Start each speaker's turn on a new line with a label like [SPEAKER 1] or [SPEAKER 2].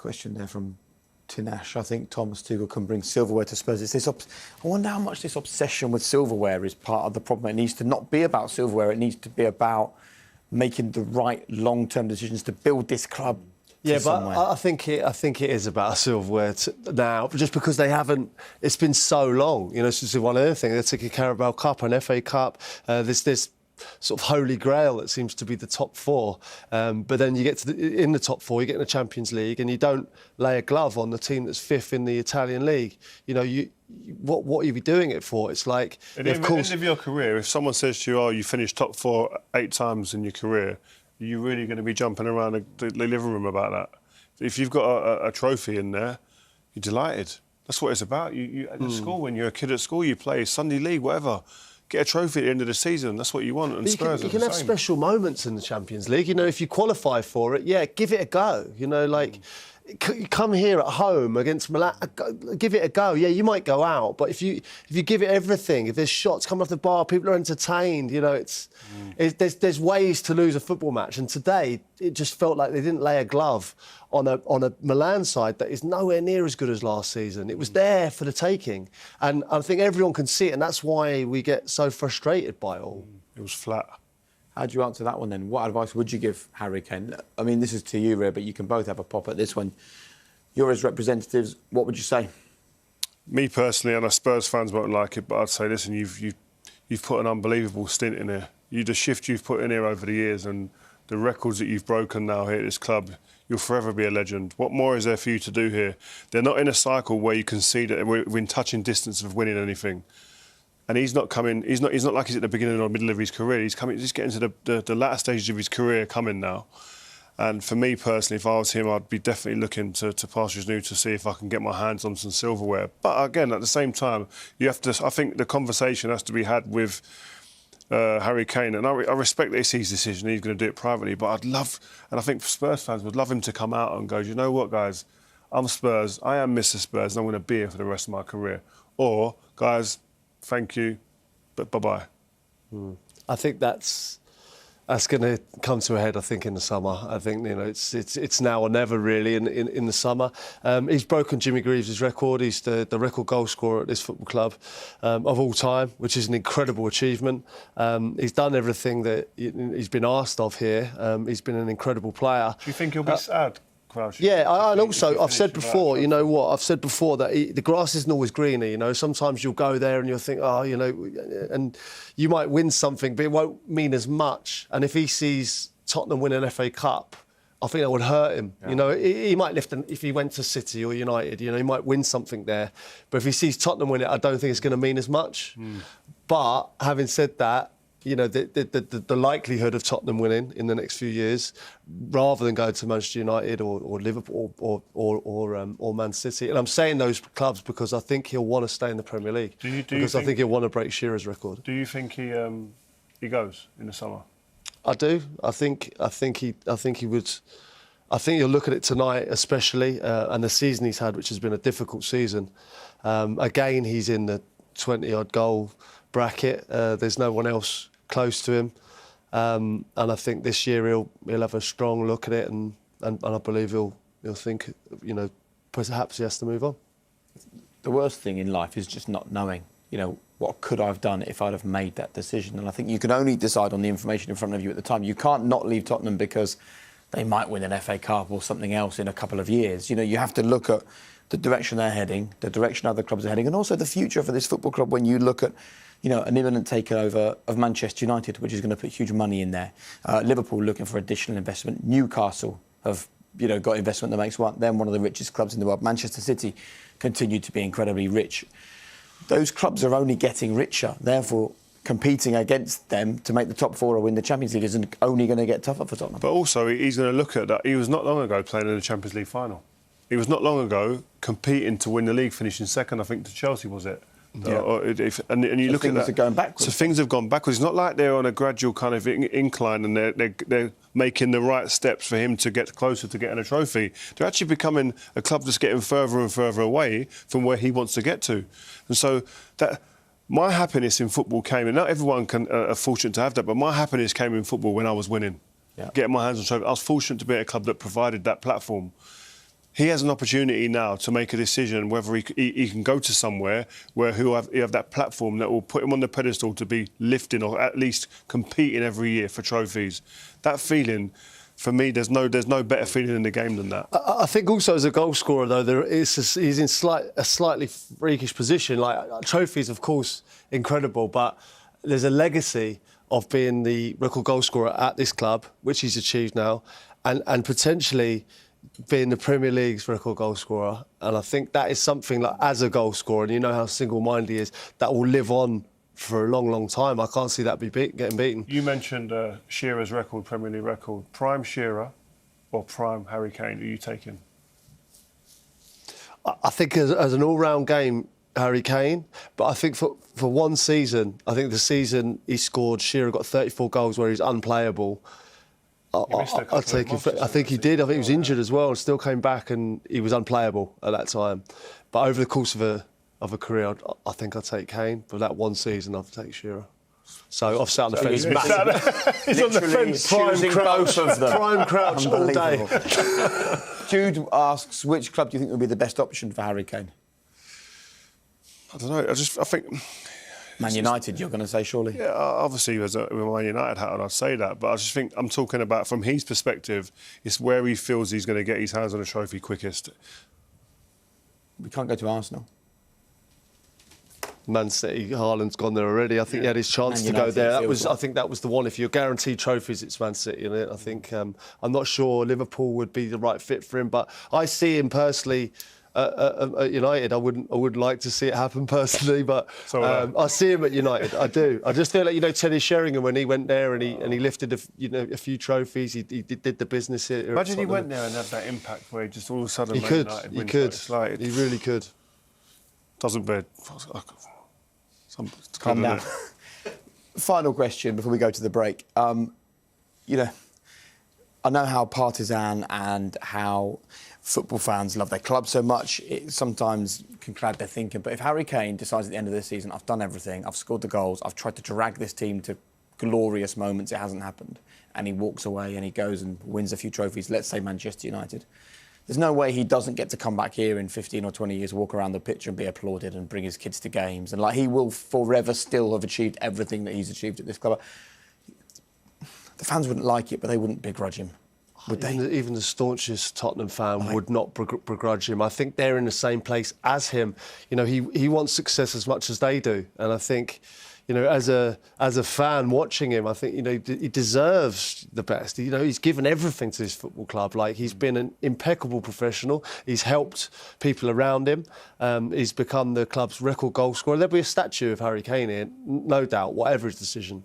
[SPEAKER 1] Question there from Tinash. I think Thomas Tuchel can bring silverware to Spurs. It's this I wonder how much this obsession with silverware is part of the problem. It needs to not be about silverware. It needs to be about making the right long-term decisions to build this club.
[SPEAKER 2] Yeah, but I think it is about silverware now, just because they haven't. It's been so long, since they won anything. They took a Carabao Cup, an FA Cup. This sort of holy grail that seems to be the top four. But then you get to in the top four, you get in the Champions League, and you don't lay a glove on the team that's fifth in the Italian league. What are you doing it for? It's like,
[SPEAKER 3] at the end of your career, if someone says to you, "Oh, you finished top four 8 times in your career," are you really going to be jumping around the living room about that? If you've got a trophy in there, you're delighted. That's what it's about. You at school, when you're a kid at school, you play Sunday League, whatever. Get a trophy at the end of the season. That's what you want. And Spurs
[SPEAKER 2] you can have special moments in the Champions League. If you qualify for it, give it a go. You come here at home against Milan, give it a go. Yeah, you might go out, but if you give it everything, if there's shots coming off the bar, people are entertained. There's ways to lose a football match. And today, it just felt like they didn't lay a glove on a Milan side that is nowhere near as good as last season. It was there for the taking, and I think everyone can see it, and that's why we get so frustrated by it all.
[SPEAKER 3] It was flat.
[SPEAKER 1] How do you answer that one then? What advice would you give Harry Kane? I mean, this is to you, Ray, but you can both have a pop at this one. You're his representatives. What would you say? Me
[SPEAKER 3] personally, and Spurs fans won't like it, but I'd say, listen, you've put an unbelievable stint in here. The shift you've put in here over the years and the records that you've broken now here at this club, you'll forever be a legend. What more is there for you to do here? They're not in a cycle where you can see that we're in touching distance of winning anything. And he's not coming. He's not like he's at the beginning or middle of his career. He's coming. Just getting to the latter stages of his career coming now. And for me personally, if I was him, I'd be definitely looking to pastures new to see if I can get my hands on some silverware. But again, at the same time, you have to. I think the conversation has to be had with Harry Kane, and I respect that it's his decision. He's going to do it privately. But I'd love, and I think Spurs fans would love him to come out and go, you know what, guys, I'm Spurs. I am Mr. Spurs, and I'm going to be here for the rest of my career. Or, guys, thank you, but bye-bye.
[SPEAKER 2] I think that's going to come to a head, I think, in the summer. I think, it's now or never, really, in the summer. He's broken Jimmy Greaves' record. He's the record goal scorer at this football club of all time, which is an incredible achievement. He's done everything that he's been asked of here. He's been an incredible player.
[SPEAKER 3] Do you think he'll be sad?
[SPEAKER 2] Yeah, and also I've said before, I've said before that the grass isn't always greener. Sometimes you'll go there and you'll think, and you might win something, but it won't mean as much. And if he sees Tottenham win an FA Cup, I think that would hurt him. Yeah. He might lift if he went to City or United. He might win something there. But if he sees Tottenham win it, I don't think it's going to mean as much. But having said that, the likelihood of Tottenham winning in the next few years, rather than going to Manchester United or Liverpool or Man City. And I'm saying those clubs because I think he'll want to stay in the Premier League. I think he'll want to break Shearer's record.
[SPEAKER 3] Do you think he goes in the summer?
[SPEAKER 2] I do. I think he would. I think you'll look at it tonight, especially, and the season he's had, which has been a difficult season. Again, he's in the 20-odd goal bracket. There's no one else close to him, and I think this year he'll have a strong look at it, and I believe he'll think, perhaps he has to move on.
[SPEAKER 1] The worst thing in life is just not knowing, what could I have done if I'd have made that decision. And I think you can only decide on the information in front of you at the time. You can't not leave Tottenham because they might win an FA Cup or something else in a couple of years. You have to look at the direction they're heading, the direction other clubs are heading, and also the future for this football club when you look at an imminent takeover of Manchester United, which is going to put huge money in there. Liverpool looking for additional investment. Newcastle have, got investment that makes them one of the richest clubs in the world. Manchester City continue to be incredibly rich. Those clubs are only getting richer. Therefore, competing against them to make the top four or win the Champions League is only going to get tougher for Tottenham.
[SPEAKER 3] But also, he's going to look at that. He was not long ago playing in the Champions League final. He was not long ago competing to win the league, finishing second, I think, to Chelsea, was it?
[SPEAKER 1] Yeah.
[SPEAKER 3] And you look at that.
[SPEAKER 1] Things are going backwards.
[SPEAKER 3] So things have gone backwards. It's not like they're on a gradual kind of incline and they're making the right steps for him to get closer to getting a trophy. They're actually becoming a club that's getting further and further away from where he wants to get to. And so that my happiness in football came, and not everyone are fortunate to have that, but my happiness came in football when I was winning. Yeah. Getting my hands on trophy. I was fortunate to be at a club that provided that platform. he has an opportunity now to make a decision whether he can go to somewhere where he'll have that platform that will put him on the pedestal to be lifting or at least competing every year for trophies. That feeling, for me, there's no better feeling in the game than that.
[SPEAKER 2] I think also as a goal scorer, though, he's in a slightly freakish position. Like, trophies, of course, incredible, but there's a legacy of being the record goal scorer at this club, which he's achieved now, and potentially being the Premier League's record goal scorer. And I think that is something, like, as a goal scorer, and you know how single-minded he is, that will live on for a long, long time. I can't see that getting beaten.
[SPEAKER 3] You mentioned Shearer's record, Premier League record. Prime Shearer or prime Harry Kane? Who are you taking?
[SPEAKER 2] I think as an all-round game, Harry Kane. But I think for one season, I think the season he scored, Shearer got 34 goals where he's unplayable. I'll take him. I think he did. I think he was injured as well and still came back and he was unplayable at that time. But over the course of a career, I think I'll take Kane. But that one season, I'll take Shearer. So I've sat on the fence.
[SPEAKER 3] He's on the fence.
[SPEAKER 1] Prime Crouch of them.
[SPEAKER 2] Prime Crouch all day.
[SPEAKER 1] Jude asks, which club do you think would be the best option for Harry Kane?
[SPEAKER 3] I don't know. I think
[SPEAKER 1] Man United, you're going to say, surely?
[SPEAKER 3] Yeah, obviously, with a Man United hat on, I'd say that. But I just think I'm talking about, from his perspective, it's where he feels he's going to get his hands on a trophy quickest.
[SPEAKER 1] We can't go to Arsenal.
[SPEAKER 2] Man City, Haaland's gone there already. I think he had his chance to go there. I think that was the one. If you're guaranteed trophies, it's Man City, isn't it? I think I'm not sure Liverpool would be the right fit for him, but I see him personally. At United, I wouldn't like to see it happen personally, but I see him at United. I do. I just feel like, Teddy Sheringham, when he went there and he lifted a few trophies. He did the business here.
[SPEAKER 3] Imagine he went there and had that impact where he just all of a sudden
[SPEAKER 2] he could. He could.
[SPEAKER 3] He
[SPEAKER 2] really could.
[SPEAKER 3] Doesn't bear.
[SPEAKER 1] Calm down. Final question before we go to the break. I know how partisan and how football fans love their club so much, it sometimes can cloud their thinking. But if Harry Kane decides at the end of the season, I've done everything, I've scored the goals, I've tried to drag this team to glorious moments, it hasn't happened, and he walks away and he goes and wins a few trophies, let's say Manchester United, there's no way he doesn't get to come back here in 15 or 20 years, walk around the pitch and be applauded and bring his kids to games. And, he will forever still have achieved everything that he's achieved at this club. The fans wouldn't like it, but they wouldn't begrudge him. Would they?
[SPEAKER 2] Even the staunchest Tottenham fan would not begrudge him. I think they're in the same place as him. He wants success as much as they do, and I think, as a fan watching him, I think he deserves the best. He's given everything to his football club. He's been an impeccable professional. He's helped people around him. He's become the club's record goal scorer. There'll be a statue of Harry Kane here, no doubt, whatever his decision.